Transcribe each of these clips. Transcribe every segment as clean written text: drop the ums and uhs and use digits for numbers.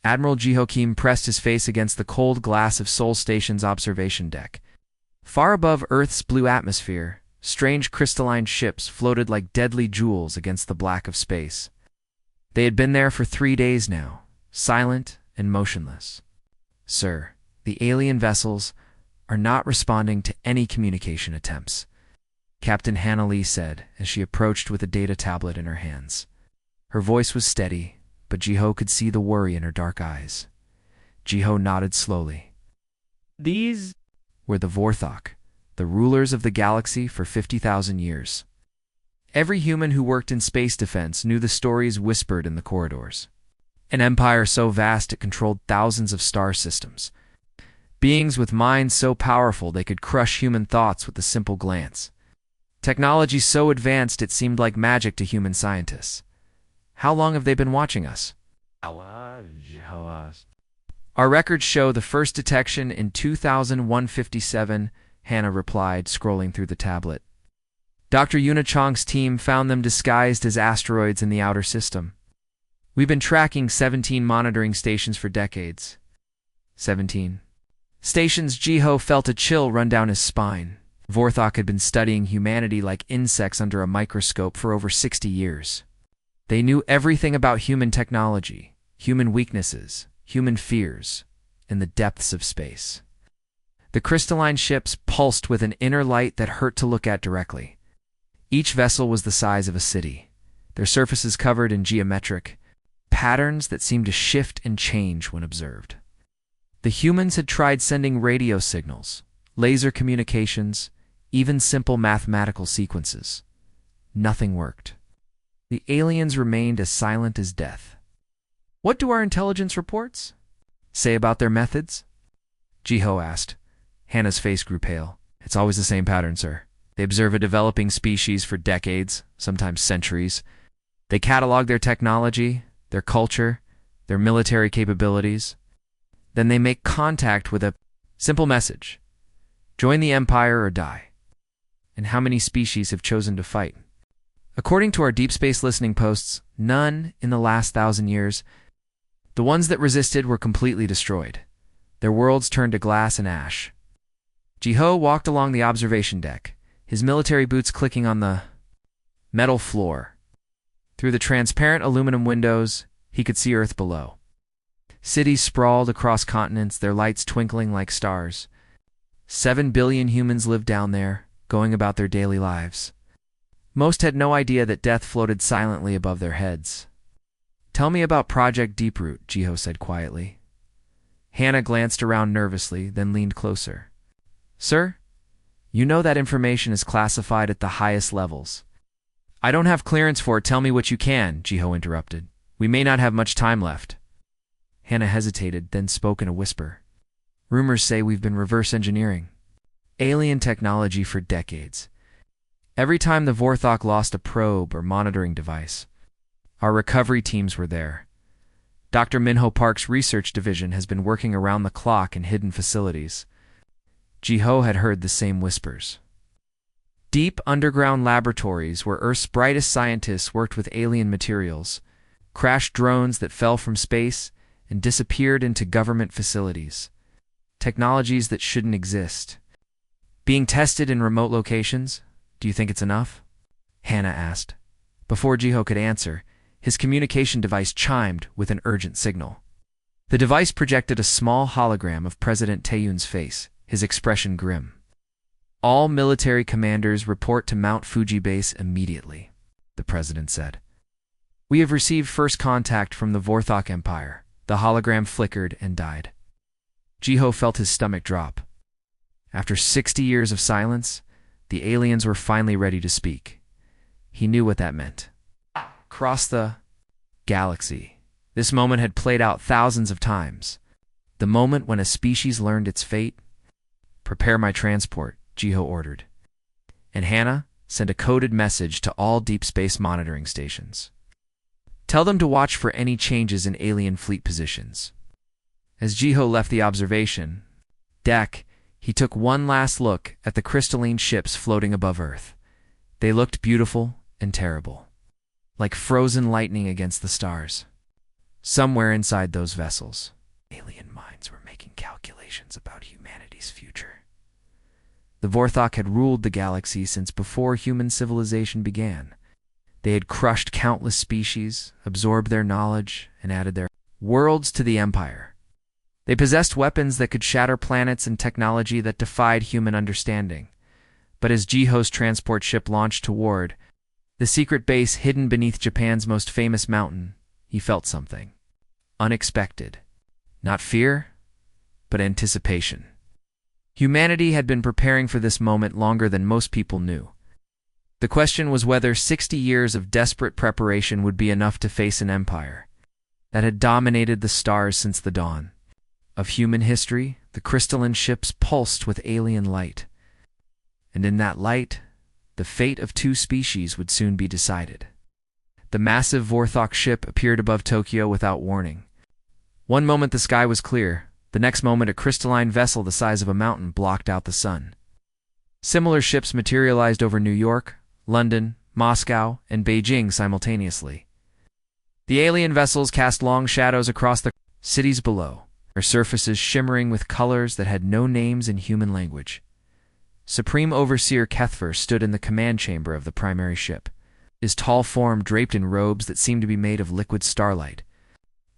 Admiral Jihokim pressed his face against the cold glass of Seoul Station's observation deck. Far above Earth's blue atmosphere, strange crystalline ships floated like deadly jewels against the black of space. They had been there for 3 days now, silent and motionless. "Sir, the alien vessels are not responding to any communication attempts," Captain Hannah Lee said as she approached with a data tablet in her hands. Her voice was steady, but Jiho could see the worry in her dark eyes. Jiho nodded slowly. "These were the Vorthok, the rulers of the galaxy for 50,000 years. Every human who worked in space defense knew the stories whispered in the corridors. An empire so vast it controlled thousands of star systems. Beings with minds so powerful they could crush human thoughts with a simple glance. Technology so advanced it seemed like magic to human scientists. How long have they been watching us?" "Our records show the first detection in 2157, Hannah replied, scrolling through the tablet. "Dr. Yuna Chong's team found them disguised as asteroids in the outer system. We've been tracking 17 monitoring stations for decades." 17 stations. Jiho felt a chill run down his spine. Vorthok had been studying humanity like insects under a microscope for over 60 years. They knew everything about human technology, human weaknesses, human fears, and the depths of space. The crystalline ships pulsed with an inner light that hurt to look at directly. Each vessel was the size of a city, their surfaces covered in geometric patterns that seemed to shift and change when observed. The humans had tried sending radio signals, laser communications, even simple mathematical sequences. Nothing worked. The aliens remained as silent as death. "What do our intelligence reports say about their methods?" Jiho asked. Hannah's face grew pale. "It's always the same pattern, sir. They observe a developing species for decades, sometimes centuries. They catalog their technology, their culture, their military capabilities. Then they make contact with a simple message: join the Empire or die. And how many species have chosen to fight? According to our deep space listening posts, none in the last 1,000 years. The ones that resisted were completely destroyed. Their worlds turned to glass and ash." Jiho walked along the observation deck, his military boots clicking on the metal floor. Through the transparent aluminum windows, he could see Earth below. Cities sprawled across continents, their lights twinkling like stars. 7 billion humans lived down there, going about their daily lives. Most had no idea that death floated silently above their heads. "Tell me about Project Deeproot," Jiho said quietly. Hannah glanced around nervously, then leaned closer. "Sir, you know that information is classified at the highest levels." "I don't have clearance for it. Tell me what you can," Jiho interrupted. "We may not have much time left." Hannah hesitated, then spoke in a whisper. "Rumors say we've been reverse engineering alien technology for decades. Every time the Vorthok lost a probe or monitoring device, our recovery teams were there. Dr. Minho Park's research division has been working around the clock in hidden facilities." Jiho had heard the same whispers. Deep underground laboratories where Earth's brightest scientists worked with alien materials, crashed drones that fell from space and disappeared into government facilities. Technologies that shouldn't exist. Being tested in remote locations. "Do you think it's enough?" Hannah asked. Before Jiho could answer, his communication device chimed with an urgent signal. The device projected a small hologram of President Taeyun's face, his expression grim. "All military commanders report to Mount Fuji Base immediately," the president said. "We have received first contact from the Vorthok Empire." The hologram flickered and died. Jiho felt his stomach drop. After 60 years of silence, the aliens were finally ready to speak. He knew what that meant. Across the galaxy, this moment had played out thousands of times. The moment when a species learned its fate. "Prepare my transport," Jiho ordered. And Hannah sent a coded message to all deep space monitoring stations. "Tell them to watch for any changes in alien fleet positions." As Jiho left the observation deck, he took one last look at the crystalline ships floating above Earth. They looked beautiful and terrible, like frozen lightning against the stars. Somewhere inside those vessels, alien minds were making calculations about humanity's future. The Vorthok had ruled the galaxy since before human civilization began. They had crushed countless species, absorbed their knowledge, and added their worlds to the empire. They possessed weapons that could shatter planets and technology that defied human understanding. But as Jiho's transport ship launched toward the secret base hidden beneath Japan's most famous mountain, he felt something unexpected. Not fear, but anticipation. Humanity had been preparing for this moment longer than most people knew. The question was whether 60 years of desperate preparation would be enough to face an empire that had dominated the stars since the dawn of human history. The crystalline ships pulsed with alien light, and in that light, the fate of two species would soon be decided. The massive Vorthok ship appeared above Tokyo without warning. One moment the sky was clear, the next moment a crystalline vessel the size of a mountain blocked out the sun. Similar ships materialized over New York, London, Moscow, and Beijing simultaneously. The alien vessels cast long shadows across the cities below, their surfaces shimmering with colors that had no names in human language. Supreme Overseer Kethver stood in the command chamber of the primary ship, his tall form draped in robes that seemed to be made of liquid starlight.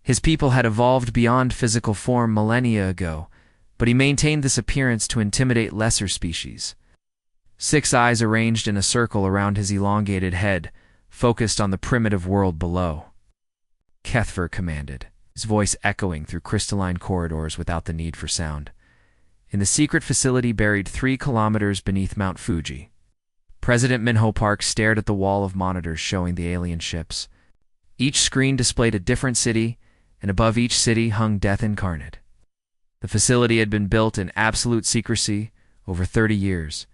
His people had evolved beyond physical form millennia ago, but he maintained this appearance to intimidate lesser species. 6 eyes arranged in a circle around his elongated head, focused on the primitive world below. Kethver commanded, his voice echoing through crystalline corridors without the need for sound. In the secret facility buried 3 kilometers beneath Mount Fuji, President Minho Park stared at the wall of monitors showing the alien ships. Each screen displayed a different city, and above each city hung death incarnate. The facility had been built in absolute secrecy over 30 years,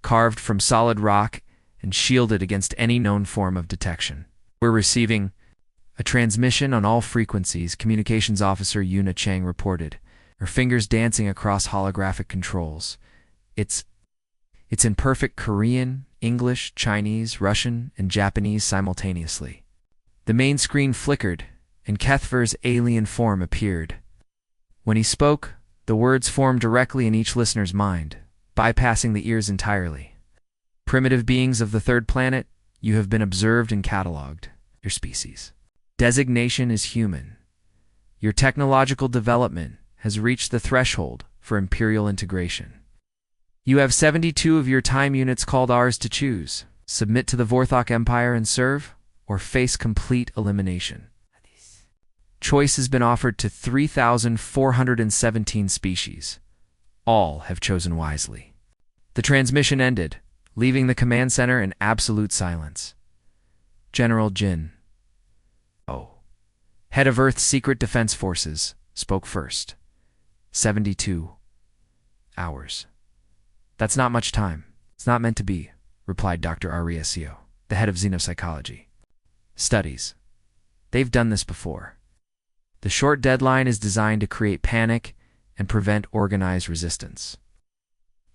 carved from solid rock and shielded against any known form of detection. "We're receiving a transmission on all frequencies," Communications Officer Yuna Chang reported, her fingers dancing across holographic controls. It's in perfect Korean, English, Chinese, Russian, and Japanese simultaneously. The main screen flickered, and Kethver's alien form appeared. When he spoke, the words formed directly in each listener's mind, bypassing the ears entirely. "Primitive beings of the third planet, you have been observed and catalogued. Your species designation is human. Your technological development has reached the threshold for imperial integration. You have 72 of your time units called ours to choose. Submit to the Vorthok Empire and serve, or face complete elimination. Choice has been offered to 3,417 species. All have chosen wisely." The transmission ended, leaving the command center in absolute silence. General Jin, head of Earth's Secret Defense Forces, spoke first. 72 hours. "That's not much time. It's not meant to be," replied Dr. Ariesio, the head of xenopsychology. "Studies. They've done this before. The short deadline is designed to create panic and prevent organized resistance."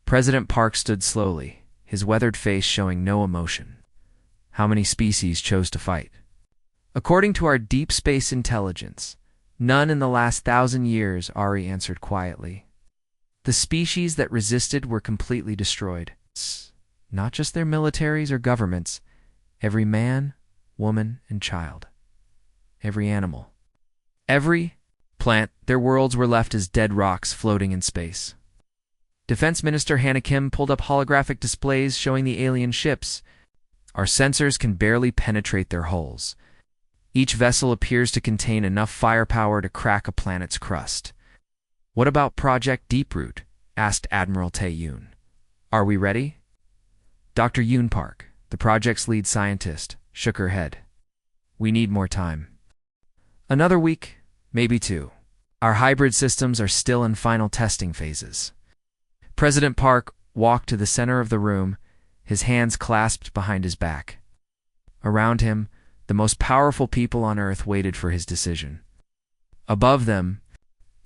President Park stood slowly, his weathered face showing no emotion. "How many species chose to fight?" "According to our deep space intelligence, none in the last 1,000 years," Ari answered quietly. "The species that resisted were completely destroyed. Not just their militaries or governments, every man, woman, and child. Every animal. Every plant, their worlds were left as dead rocks floating in space." Defense Minister Hannah Kim pulled up holographic displays showing the alien ships. "Our sensors can barely penetrate their hulls. Each vessel appears to contain enough firepower to crack a planet's crust." "What about Project Deeproot?" asked Admiral Tae Yoon. "Are we ready?" Dr. Yoon Park, the project's lead scientist, shook her head. "We need more time. Another week, maybe 2. Our hybrid systems are still in final testing phases." President Park walked to the center of the room, his hands clasped behind his back. Around him, the most powerful people on Earth waited for his decision. Above them,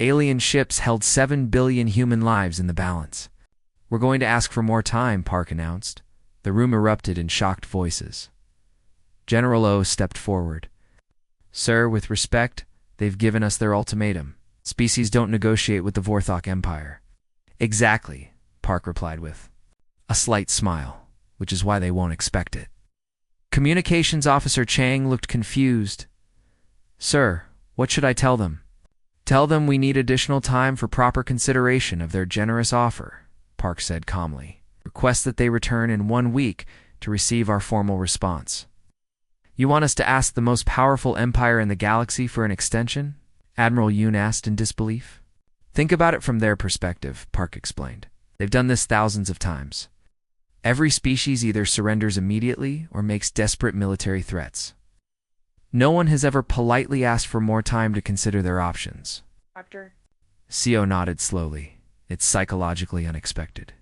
alien ships held 7 billion human lives in the balance. "We're going to ask for more time," Park announced. The room erupted in shocked voices. General O stepped forward. "Sir, with respect, They've given us their ultimatum. Species don't negotiate with the Vorthok Empire. Exactly, Park replied with a slight smile, which is why they won't expect it. Communications Officer Chang looked confused. Sir, what should I tell them? Tell them we need additional time for proper consideration of their generous offer, Park said calmly. Request that they return in 1 week to receive our formal response. You want us to ask the most powerful empire in the galaxy for an extension? Admiral Yoon asked in disbelief. Think about it from their perspective, Park explained. They've done this thousands of times. Every species either surrenders immediately or makes desperate military threats. No one has ever politely asked for more time to consider their options. Doctor. CO nodded slowly. It's psychologically unexpected.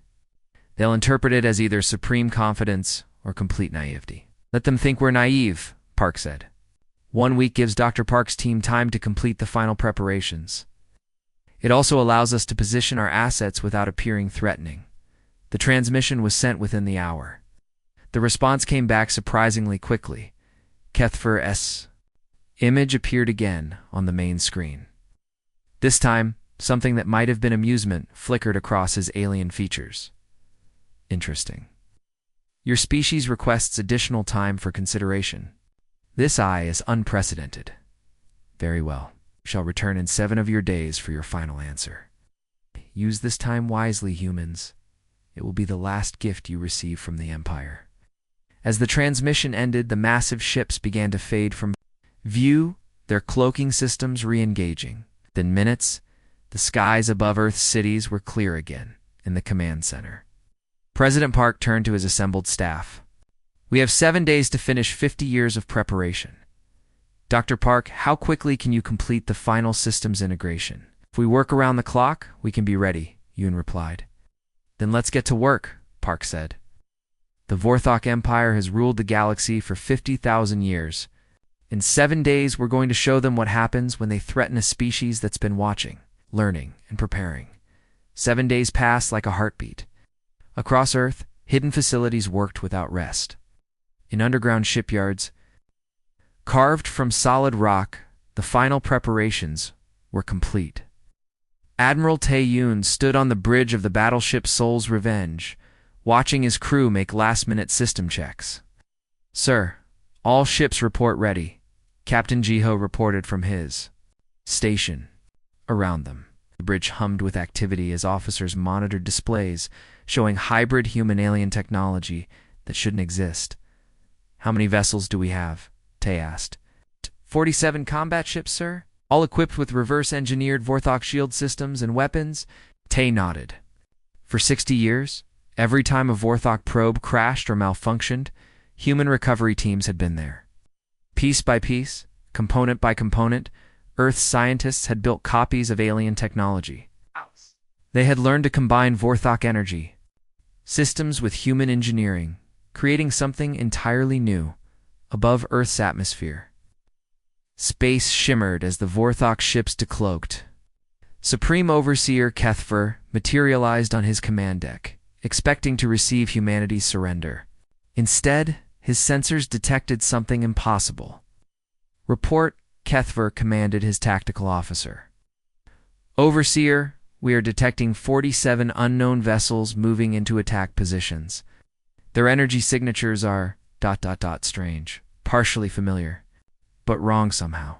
They'll interpret it as either supreme confidence or complete naivety. Let them think we're naive, Park said. 1 week gives Dr. Park's team time to complete the final preparations. It also allows us to position our assets without appearing threatening. The transmission was sent within the hour. The response came back surprisingly quickly. Kethfer's image appeared again on the main screen. This time, something that might have been amusement flickered across his alien features. Interesting. Your species requests additional time for consideration. This eye is unprecedented. Very well. You shall return in 7 of your days for your final answer. Use this time wisely, humans. It will be the last gift you receive from the Empire. As the transmission ended, the massive ships began to fade from view, their cloaking systems re-engaging. Within minutes, the skies above Earth's cities were clear again in the command center. President Park turned to his assembled staff. We have 7 days to finish 50 years of preparation. Dr. Park, how quickly can you complete the final systems integration? If we work around the clock, we can be ready, Yoon replied. Then let's get to work, Park said. The Vorthok Empire has ruled the galaxy for 50,000 years. In 7 days, we're going to show them what happens when they threaten a species that's been watching, learning, and preparing. 7 days pass like a heartbeat. Across Earth, hidden facilities worked without rest. In underground shipyards, carved from solid rock, the final preparations were complete. Admiral Tae-yoon stood on the bridge of the battleship Seoul's Revenge, watching his crew make last-minute system checks. Sir, all ships report ready, Captain Jiho reported from his station. Around them, the bridge hummed with activity as officers monitored displays showing hybrid human-alien technology that shouldn't exist. How many vessels do we have? Tae asked. 47 combat ships, sir, all equipped with reverse-engineered Vorthok shield systems and weapons. Tae nodded. For 60 years, every time a Vorthok probe crashed or malfunctioned, human recovery teams had been there. Piece by piece, component by component, Earth's scientists had built copies of alien technology. They had learned to combine Vorthok energy, systems with human engineering, creating something entirely new, above Earth's atmosphere. Space shimmered as the Vorthok ships decloaked. Supreme Overseer Kethfer materialized on his command deck, expecting to receive humanity's surrender. Instead, his sensors detected something impossible. Report, Kethfer commanded his tactical officer. Overseer, we are detecting 47 unknown vessels moving into attack positions. Their energy signatures are ... strange, partially familiar, but wrong somehow.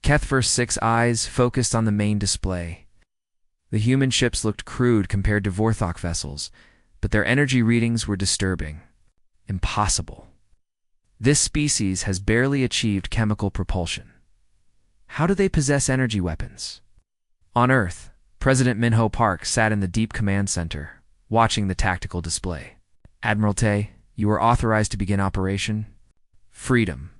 Kethfer's 6 eyes focused on the main display. The human ships looked crude compared to Vorthok vessels, but their energy readings were disturbing. Impossible. This species has barely achieved chemical propulsion. How do they possess energy weapons? On Earth, President Minho Park sat in the Deep Command Center, watching the tactical display. Admiral Tae, you are authorized to begin operation. Freedom.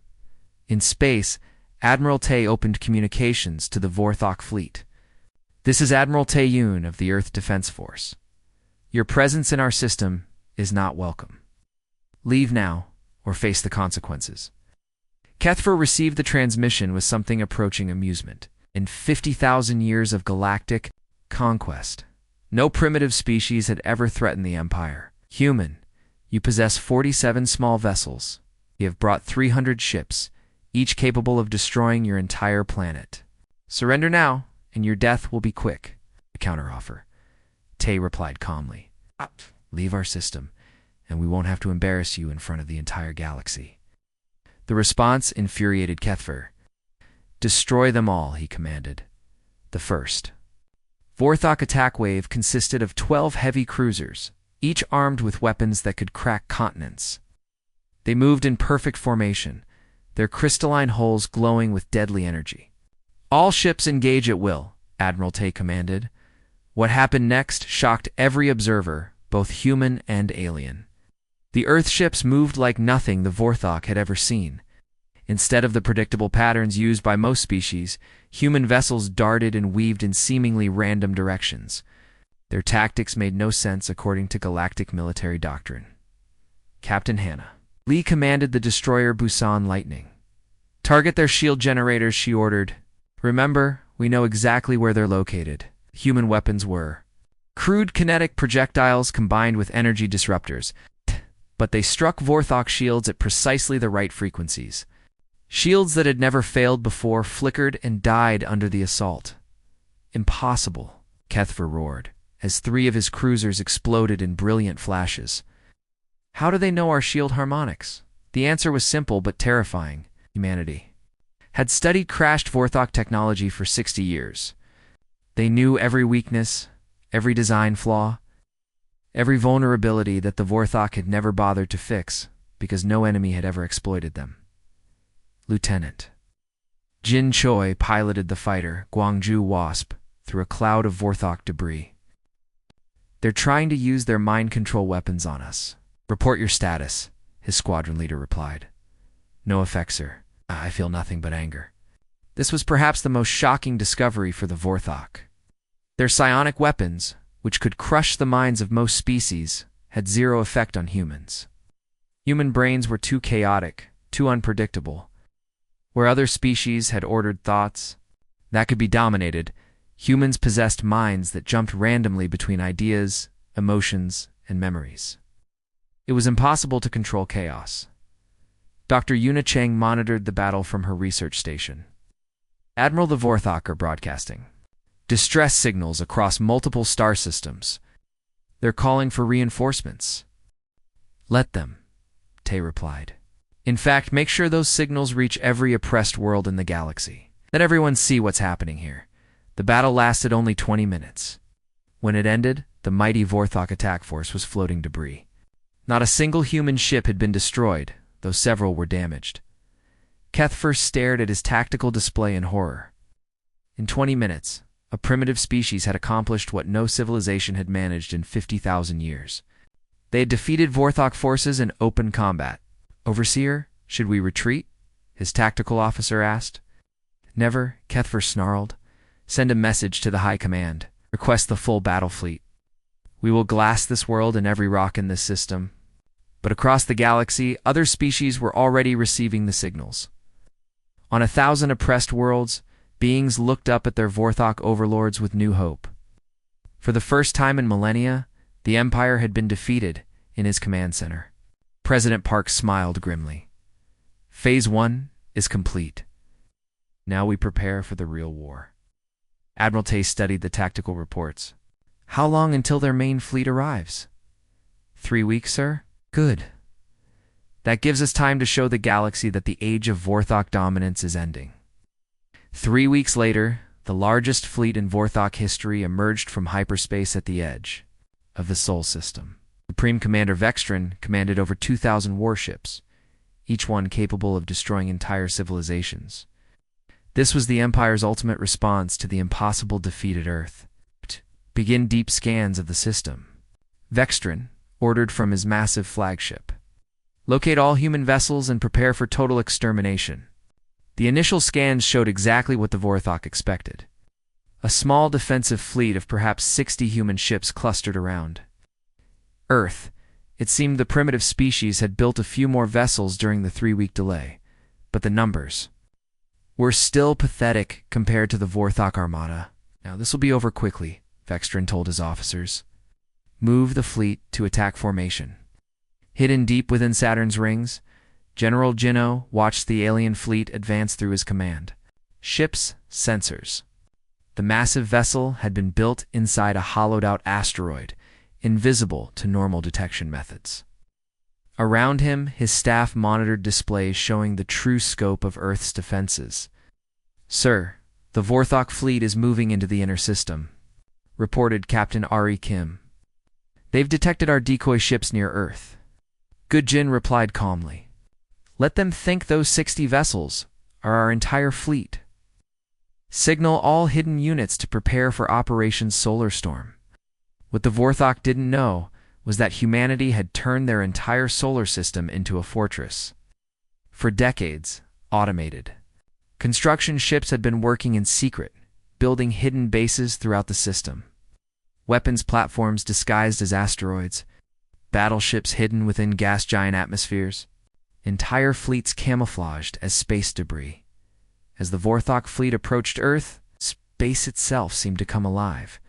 In space, Admiral Tae opened communications to the Vorthok fleet. This is Admiral Tae-yoon of the Earth Defense Force. Your presence in our system is not welcome. Leave now, or face the consequences. Kethfer received the transmission with something approaching amusement. In 50,000 years of galactic conquest, no primitive species had ever threatened the Empire. Human, you possess 47 small vessels. You have brought 300 ships, each capable of destroying your entire planet. Surrender now, and your death will be quick. A counteroffer. Tay replied calmly. Leave our system, and we won't have to embarrass you in front of the entire galaxy. The response infuriated Kethver. Destroy them all, he commanded. The first Vorthok attack wave consisted of 12 heavy cruisers, each armed with weapons that could crack continents. They moved in perfect formation, their crystalline hulls glowing with deadly energy. All ships engage at will, Admiral Tay commanded. What happened next shocked every observer, both human and alien. The Earth ships moved like nothing the Vorthok had ever seen. Instead of the predictable patterns used by most species, human vessels darted and weaved in seemingly random directions. Their tactics made no sense according to galactic military doctrine. Captain Hannah. Lee commanded the destroyer Busan Lightning. Target their shield generators, she ordered. Remember, we know exactly where they're located. Human weapons were crude kinetic projectiles combined with energy disruptors, but they struck Vorthok shields at precisely the right frequencies. Shields that had never failed before flickered and died under the assault. Impossible, Kethver roared, as 3 of his cruisers exploded in brilliant flashes. How do they know our shield harmonics? The answer was simple but terrifying. Humanity had studied crashed Vorthok technology for 60 years. They knew every weakness, every design flaw, every vulnerability that the Vorthok had never bothered to fix because no enemy had ever exploited them. Lieutenant Jin Choi piloted the fighter, Guangzhou Wasp, through a cloud of Vorthok debris. They're trying to use their mind control weapons on us. Report your status, his squadron leader replied. No effect, sir. I feel nothing but anger. This was perhaps the most shocking discovery for the Vorthok. Their psionic weapons, which could crush the minds of most species, had zero effect on humans. Human brains were too chaotic, too unpredictable. Where other species had ordered thoughts that could be dominated, humans possessed minds that jumped randomly between ideas, emotions, and memories. It was impossible to control chaos. Dr. Yuna Chang monitored the battle from her research station. Admiral, the Vorthok are broadcasting distress signals across multiple star systems. They're calling for reinforcements. Let them, Tay replied. In fact, make sure those signals reach every oppressed world in the galaxy. Let everyone see what's happening here. The battle lasted only 20 minutes. When it ended, the mighty Vorthok attack force was floating debris. Not a single human ship had been destroyed, though several were damaged. Kethver stared at his tactical display in horror. In 20 minutes, a primitive species had accomplished what no civilization had managed in 50,000 years. They had defeated Vorthok forces in open combat. Overseer, should we retreat? His tactical officer asked. Never, Kethver snarled. Send a message to the High Command. Request the full battle fleet. We will glass this world and every rock in this system. But across the galaxy, other species were already receiving the signals. On 1,000 oppressed worlds, beings looked up at their Vorthok overlords with new hope. For the first time in millennia, the Empire had been defeated in his command center. President Park smiled grimly. Phase 1 is complete. Now we prepare for the real war. Admiral Tay studied the tactical reports. How long until their main fleet arrives? 3 weeks, sir? Good. That gives us time to show the galaxy that the age of Vorthok dominance is ending. 3 weeks later, the largest fleet in Vorthok history emerged from hyperspace at the edge of the Sol system. Supreme Commander Vextron commanded over 2,000 warships, each one capable of destroying entire civilizations. This was the Empire's ultimate response to the impossible defeat at Earth. Begin deep scans of the system. Vextron ordered from his massive flagship. Locate all human vessels and prepare for total extermination. The initial scans showed exactly what the Vorthok expected. A small defensive fleet of perhaps 60 human ships clustered around. Earth. It seemed the primitive species had built a few more vessels during the 3-week delay, but the numbers were still pathetic compared to the Vorthok armada. Now this will be over quickly, Vextron told his officers. Move the fleet to attack formation. Hidden deep within Saturn's rings, General Jinno watched the alien fleet advance through his command. Ships, sensors. The massive vessel had been built inside a hollowed-out asteroid, invisible to normal detection methods. Around him, his staff monitored displays showing the true scope of Earth's defenses. "Sir, the Vorthok fleet is moving into the inner system," reported Captain Ari Kim. "They've detected our decoy ships near Earth." Gudjin replied calmly. "Let them think those 60 vessels are our entire fleet. Signal all hidden units to prepare for Operation Solar Storm." What the Vorthok didn't know was that humanity had turned their entire solar system into a fortress. For decades, automated construction ships had been working in secret, building hidden bases throughout the system. Weapons platforms disguised as asteroids, battleships hidden within gas giant atmospheres, entire fleets camouflaged as space debris. As the Vorthok fleet approached Earth, space itself seemed to come alive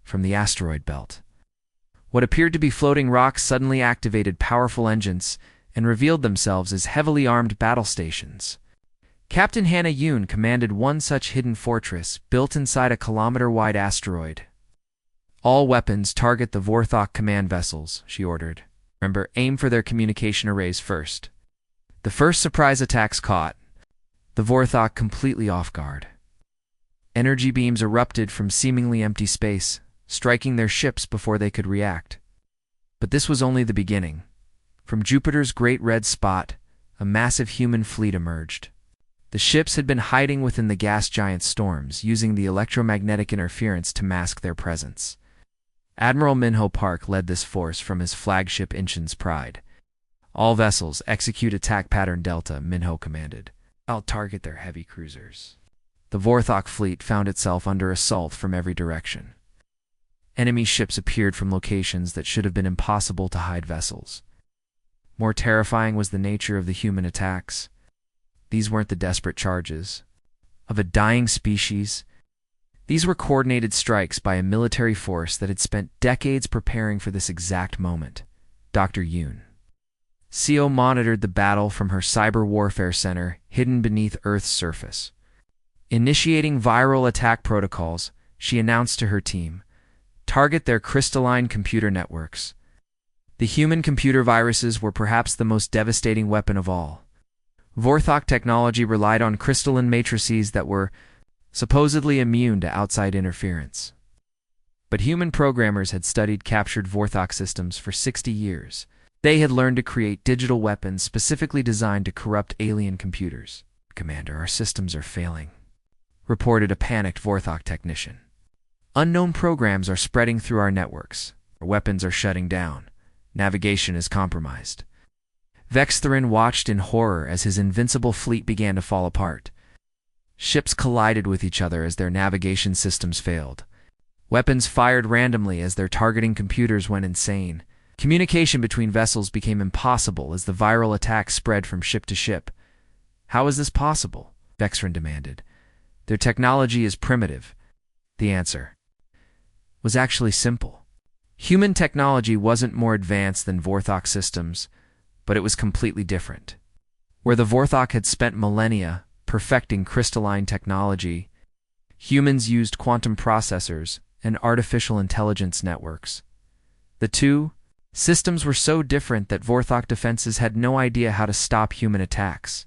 from the asteroid belt. What appeared to be floating rocks suddenly activated powerful engines and revealed themselves as heavily armed battle stations. Captain Hannah Yoon commanded one such hidden fortress built inside a kilometer-wide asteroid. "All weapons target the Vorthok command vessels," she ordered. "Remember, aim for their communication arrays first." The first surprise attacks caught the Vorthok completely off guard. Energy beams erupted from seemingly empty space, striking their ships before they could react. But this was only the beginning. From Jupiter's great red spot, a massive human fleet emerged. The ships had been hiding within the gas giant storms, using the electromagnetic interference to mask their presence. Admiral Minho Park led this force from his flagship Incheon's Pride. "All vessels, execute attack pattern Delta," Minho commanded. "I'll target their heavy cruisers." The Vorthok fleet found itself under assault from every direction. Enemy ships appeared from locations that should have been impossible to hide vessels. More terrifying was the nature of the human attacks. These weren't the desperate charges of a dying species. These were coordinated strikes by a military force that had spent decades preparing for this exact moment. Dr. Yoon Seo monitored the battle from her cyber warfare center hidden beneath Earth's surface. Initiating viral attack protocols, she announced to her team, "Target their crystalline computer networks." The human computer viruses were perhaps the most devastating weapon of all. Vorthok technology relied on crystalline matrices that were supposedly immune to outside interference. But human programmers had studied captured Vorthok systems for 60 years. They had learned to create digital weapons specifically designed to corrupt alien computers. "Commander, our systems are failing," reported a panicked Vorthok technician. "Unknown programs are spreading through our networks. Our weapons are shutting down. Navigation is compromised." Vextherin watched in horror as his invincible fleet began to fall apart. Ships collided with each other as their navigation systems failed. Weapons fired randomly as their targeting computers went insane. Communication between vessels became impossible as the viral attack spread from ship to ship. "How is this possible?" Vextherin demanded. "Their technology is primitive." The answer was actually simple. Human technology wasn't more advanced than Vorthok systems, but it was completely different. Where the Vorthok had spent millennia perfecting crystalline technology, humans used quantum processors and artificial intelligence networks. The two systems were so different that Vorthok defenses had no idea how to stop human attacks.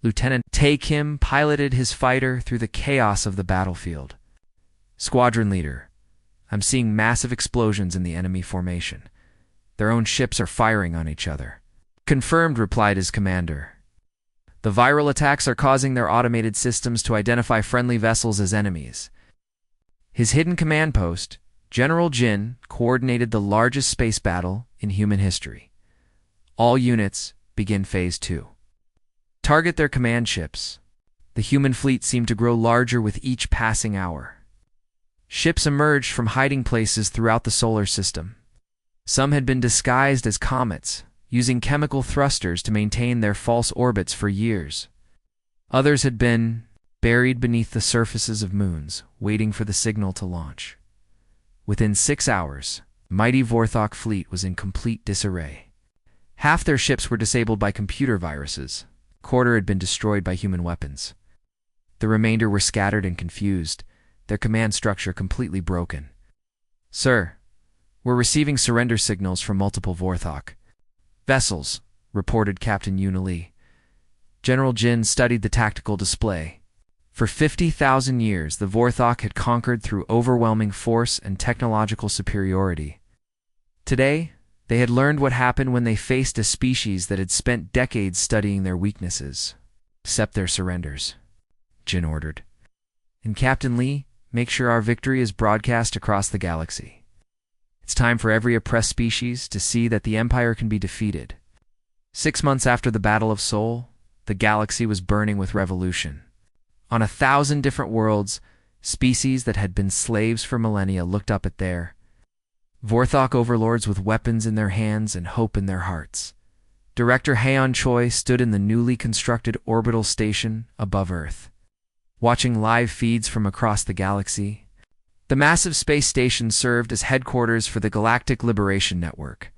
Lieutenant Tae Kim piloted his fighter through the chaos of the battlefield. "Squadron leader, I'm seeing massive explosions in the enemy formation. Their own ships are firing on each other." "Confirmed," replied his commander. "The viral attacks are causing their automated systems to identify friendly vessels as enemies." His hidden command post, General Jin, coordinated the largest space battle in human history. "All units, begin Phase 2. Target their command ships." The human fleet seemed to grow larger with each passing hour. Ships emerged from hiding places throughout the solar system. Some had been disguised as comets, using chemical thrusters to maintain their false orbits for years. Others had been buried beneath the surfaces of moons, waiting for the signal to launch. Within 6 hours, mighty Vorthok fleet was in complete disarray. Half their ships were disabled by computer viruses. A quarter had been destroyed by human weapons. The remainder were scattered and confused, their command structure completely broken. "Sir, we're receiving surrender signals from multiple Vorthok vessels," reported Captain Yuna Lee. General Jin studied the tactical display. For 50,000 years, the Vorthok had conquered through overwhelming force and technological superiority. Today, they had learned what happened when they faced a species that had spent decades studying their weaknesses. "Accept their surrenders," Jin ordered. "And Captain Lee, make sure our victory is broadcast across the galaxy. It's time for every oppressed species to see that the Empire can be defeated." 6 months after the Battle of Seoul, the galaxy was burning with revolution. On 1,000 different worlds, species that had been slaves for millennia looked up at their Vorthok overlords with weapons in their hands and hope in their hearts. Director Haeon Choi stood in the newly constructed orbital station above Earth, watching live feeds from across the galaxy. The massive space station served as headquarters for the Galactic Liberation Network,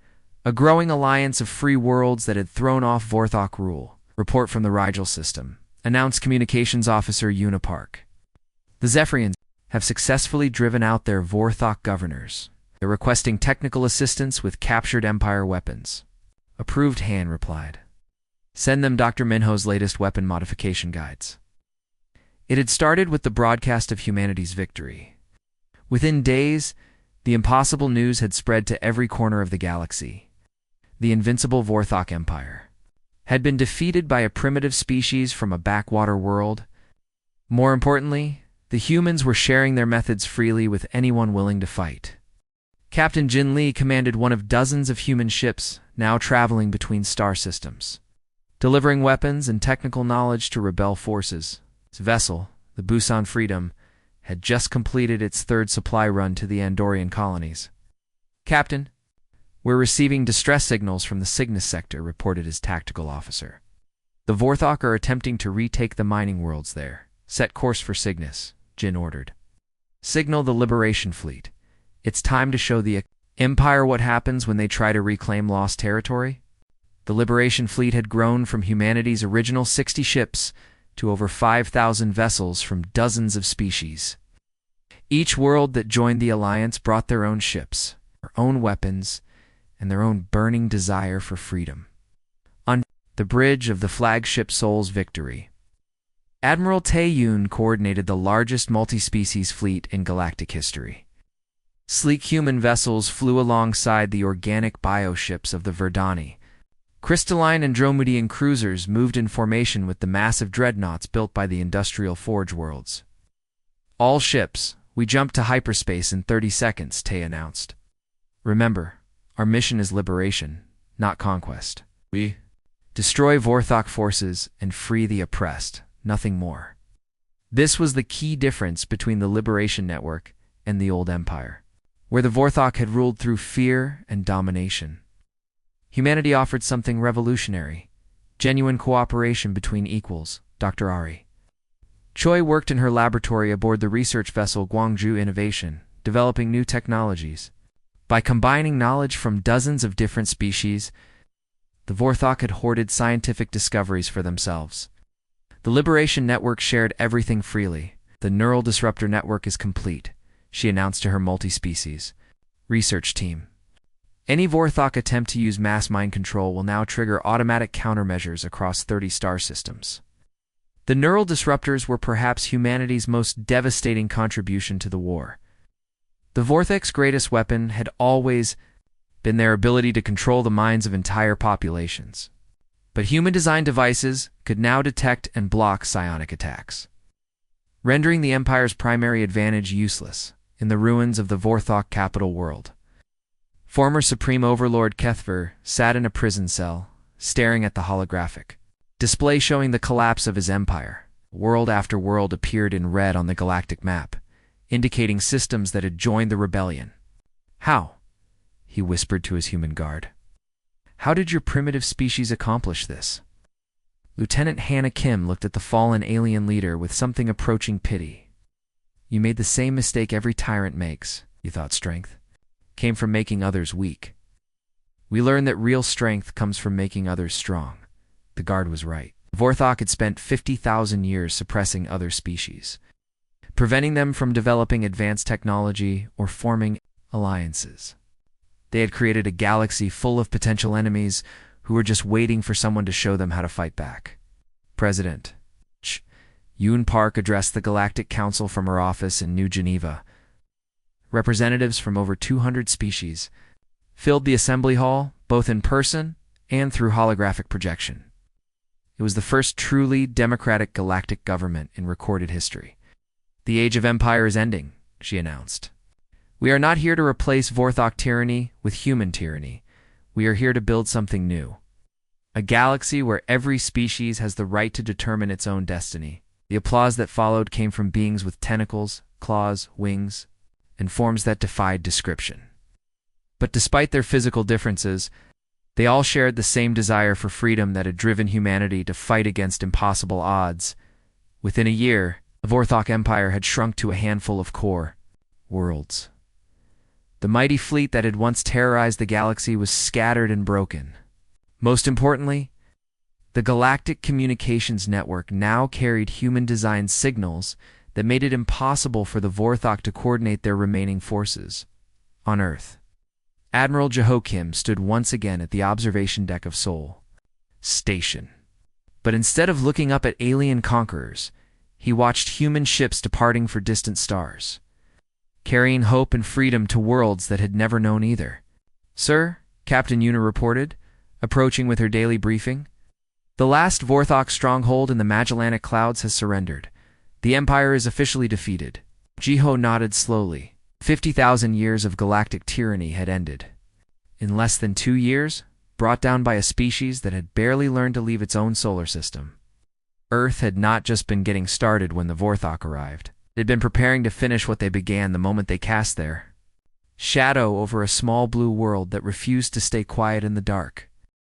a growing alliance of free worlds that had thrown off Vorthok rule. "Report from the Rigel system," announced Communications Officer Yuna Park. "The Zephyrians have successfully driven out their Vorthok governors. They're requesting technical assistance with captured Empire weapons." "Approved," Han replied. "Send them Dr. Minho's latest weapon modification guides." It had started with the broadcast of humanity's victory. Within days, the impossible news had spread to every corner of the galaxy. The invincible Vorthok Empire had been defeated by a primitive species from a backwater world. More importantly, the humans were sharing their methods freely with anyone willing to fight. Captain Jin Lee commanded one of dozens of human ships now traveling between star systems, delivering weapons and technical knowledge to rebel forces. His vessel, the Busan Freedom, had just completed its third supply run to the Andorian colonies. "Captain, we're receiving distress signals from the Cygnus sector," reported his tactical officer. "The Vorthok are attempting to retake the mining worlds there. Set course for Cygnus," Jin ordered. "Signal the Liberation Fleet. It's time to show the Empire what happens when they try to reclaim lost territory." The Liberation Fleet had grown from humanity's original 60 ships to over 5,000 vessels from dozens of species. Each world that joined the alliance brought their own ships, their own weapons, and their own burning desire for freedom. On the bridge of the flagship Seoul's victory, Admiral Tae-yoon coordinated the largest multi-species fleet in galactic history. Sleek human vessels flew alongside the organic bioships of the Verdani. Crystalline Andromedan cruisers moved in formation with the massive dreadnoughts built by the industrial forge worlds. "All ships, we jumped to hyperspace in 30 seconds, Tae announced. "Remember, our mission is liberation, not conquest. We destroy Vorthok forces and free the oppressed, nothing more." This was the key difference between the Liberation Network and the old Empire, where the Vorthok had ruled through fear and domination. Humanity offered something revolutionary: genuine cooperation between equals. Dr. Ari Choi worked in her laboratory aboard the research vessel Gwangju Innovation, developing new technologies. By combining knowledge from dozens of different species, the Vorthok had hoarded scientific discoveries for themselves. The Liberation Network shared everything freely. "The neural disruptor network is complete," she announced to her multi-species research team. "Any Vorthok attempt to use mass mind control will now trigger automatic countermeasures across 30 star systems." The neural disruptors were perhaps humanity's most devastating contribution to the war. The Vorthok's greatest weapon had always been their ability to control the minds of entire populations. But human-designed devices could now detect and block psionic attacks, rendering the Empire's primary advantage useless in the ruins of the Vorthok capital world. Former Supreme Overlord Kethver sat in a prison cell, staring at the holographic display showing the collapse of his empire. World after world appeared in red on the galactic map, indicating systems that had joined the rebellion. "How?" he whispered to his human guard. "How did your primitive species accomplish this?" Lieutenant Hannah Kim looked at the fallen alien leader with something approaching pity. "You made the same mistake every tyrant makes. You thought strength came from making others weak. We learned that real strength comes from making others strong." The guard was right. Vorthok had spent 50,000 years suppressing other species. preventing them from developing advanced technology or forming alliances. They had created a galaxy full of potential enemies who were just waiting for someone to show them how to fight back. President Yoon Park addressed the Galactic Council from her office in New Geneva. Representatives from over 200 species filled the assembly hall, both in person and through holographic projection. It was the first truly democratic galactic government in recorded history. "The Age of Empire is ending," she announced. "We are not here to replace Vorthok tyranny with human tyranny. We are here to build something new. A galaxy where every species has the right to determine its own destiny." The applause that followed came from beings with tentacles, claws, wings, and forms that defied description. But despite their physical differences, they all shared the same desire for freedom that had driven humanity to fight against impossible odds. Within a year, the Vorthok Empire had shrunk to a handful of core worlds. The mighty fleet that had once terrorized the galaxy was scattered and broken. Most importantly, the Galactic Communications Network now carried human-designed signals that made it impossible for the Vorthok to coordinate their remaining forces. On Earth, Admiral Jehoiakim stood once again at the observation deck of Seoul Station. But instead of looking up at alien conquerors, he watched human ships departing for distant stars, carrying hope and freedom to worlds that had never known either. "Sir," Captain Yuna reported, approaching with her daily briefing, "the last Vorthok stronghold in the Magellanic Clouds has surrendered. The Empire is officially defeated." Jiho nodded slowly. 50,000 years of galactic tyranny had ended. In less than 2 years, brought down by a species that had barely learned to leave its own solar system. Earth had not just been getting started when the Vorthok arrived. It had been preparing to finish what they began the moment they cast their shadow over a small blue world that refused to stay quiet in the dark.